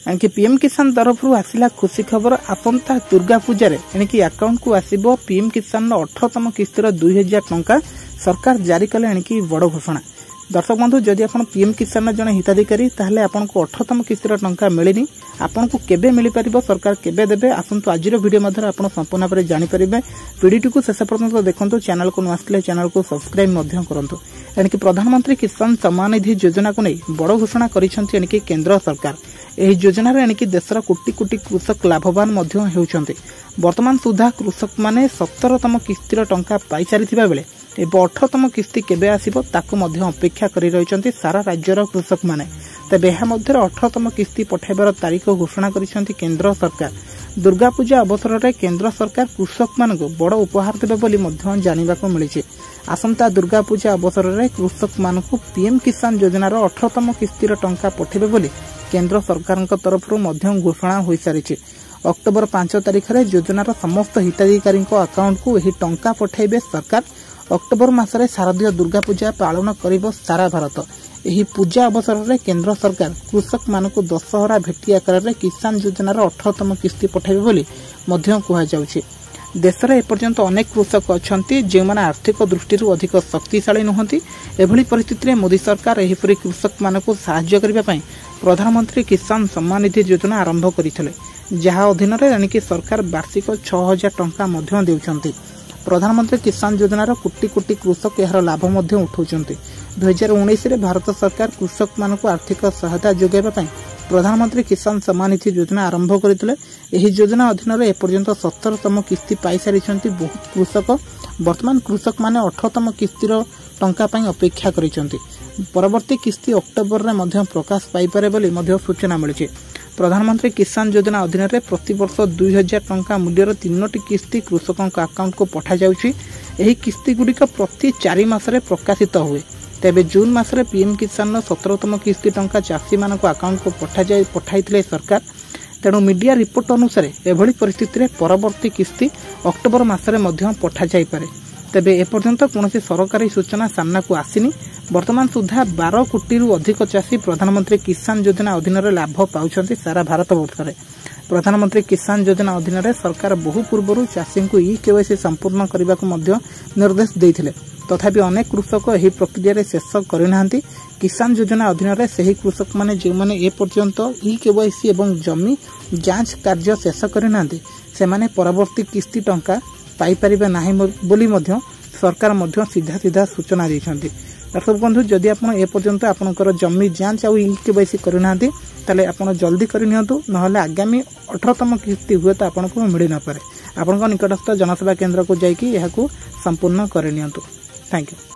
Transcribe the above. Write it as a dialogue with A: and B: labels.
A: एणिकी PM किसान तरफ आसिला खुशी खबर आसंता दुर्गा पूजा रे एणिकी अकाउंट को आसीबो पीएम किसान 18तम किस्तिर 2000 टंका सरकार जारी कले एणिकी बड़ घोषणा। दर्शक बंधु जदि आपण पीएम किसान जने हिताधिकारी ताहले आपनको 18तम किस्तिर टंका मिलिनी आपनको केबे मिली परिबो सरकार केबे देबे आसंतु आजिर वीडियो मध्य आपण संपूर्ण भाबरे जानि परिबे। वीडियो को शेष पर्यंत देखंतु चैनल को नआसले चैनल को सब्सक्राइब मध्य करंतु। एणिकी प्रधानमंत्री किसान सम्मान निधि योजना को नै बड़ घोषणा करिसंती एणिकी केंद्र सरकार। एही योजना रे एणिकी देशर कोटी कोटी कृषक लाभवान मध्य हेउचंती। वर्तमान सुधा कृषक माने 17तम किस्तिर टंका पाई सारिथिबा बेले एबे 18तम किस्ती केबे आसीबो ताको मध्य अपेक्षा करि रहिसंती सारा राज्यर कृषक माने। तबे एहा मध्य 18तम किस्ती पठाइबार तारीख घोषणा करिसंती केंद्र सरकार। दुर्गा पूजा अवसर रे केंद्र सरकार कृषक मानक बड़ उपहार देबे बोली मध्य जानिबाको मिलिछि। आसंता दुर्गा पूजा अवसर रे कृषक मानक पीएम किसान योजनार 18तम किस्तीर टंका पठाइबे बोली केंद्र सरकारक तरफरु मध्य घोषणा होई सारिछि। अक्टोबर 5 तारिख रे योजनार समस्त हिताधिकारी अकाउंट को एही टंका पठाइबे सरकार। अक्टोबर मासरे शारदीय दुर्गा पूजा पालन करिबो सारा भारत। एही पूजा अवसर रे केंद्र सरकार कृषक मानक दशहरा भेटी आकार रे किसान योजनार 18तम किस्ती पठाइबे बोली मध्य कुहा जाउछि। देश रे एपर्यंत अनेक कृषक अछंती जे माने आर्थिक दृष्टि अधिक शक्तिशाली नहंती। एभली परिस्थिति रे मोदी सरकार एहीपरि कृषक मानक सहाय्य करिबा पई प्रधानमंत्री किसान सम्मान निधि योजना आरंभ करिथिले, जहा अधीन रे यानी सरकार वार्षिक 6000 टंका मध्य देउछंती। प्रधानमंत्री किसान योजनार कोटी कोटी कृषक यार लाभ मध्य उठाउछंती। 2019 रे भारत सरकार कृषक मानक आर्थिक सहायता जोगाइबा पई प्रधानमंत्री किसान सम्मान निधि योजना आरंभ करथिले। एही योजना अधीन रे एपर्यंत 17तम किस्ती पाई सारिछंती बहुत कृषक। वर्तमान कृषक माने 18तम किस्तीर टंका पई अपेक्षा करिछंती। परवर्ती किस्ती अक्टोबर रे मध्य प्रकाश पाई पारे बोली मध्य सूचना मिलिछि। प्रधानमंत्री किसान योजना अधीन रे प्रति वर्ष 2000 टंका मूल्यर 3टी किस्ती कृषकों अकाउंट को पठा जाउछि। एही किस्ती गुडिक प्रति 4 मास रे प्रकाशित हुए। तेबे जून मासरे पीएम किसान 17तम किस्ती टंका चाषी मानक अकाउंट को पठाइथिले सरकार। तेणु मीडिया रिपोर्ट अनुसार एभली परिस्थिति रे परवर्ती किस्ती अक्टोबर मासरे मध्य पठा जाई पारे। तेबे एपर्यंत कोनोसी सरकारी सूचना सामना को आसिनी। वर्तमान सुधा 12 कोटी रु अधिक चाषी प्रधानमंत्री किसान योजना अधीन रे लाभ पाउछंती सारा भारत वर्ष रे। प्रधानमंत्री किसान योजना अधीन रे सरकार बहु पूर्वरु चाषी को केवाईसी संपूर्ण करने को मध्य निर्देश देइथिले। तथापि अनेक कृषक एही प्रक्रिया रे शेष करिनाहांती। किसान योजना अधीन रे सही कृषक माने जे माने ए पर्यंत केवाईसी एवं जमी जांच कार्य शेष करिनाहांती सेमाने परवर्ती किस्ती टंका पाई परिबे नाही बोली मध्य सरकार मध्य सीधा सीधा सूचना दैछंती। दर्शक बंधु जदि आपण ए पर्यंत आपनकर जमी जांच आ केवाईसी करिनाहांती ताले आपण जल्दी करि नियंतु, नहले आगामी 18तम किस्ती हुए तो आपनको मिलि न पारे। आपनका निकटस्थ जनसेवा केंद्र को जाइकी एहाकू संपूर्ण करि नियंतु। Thank you.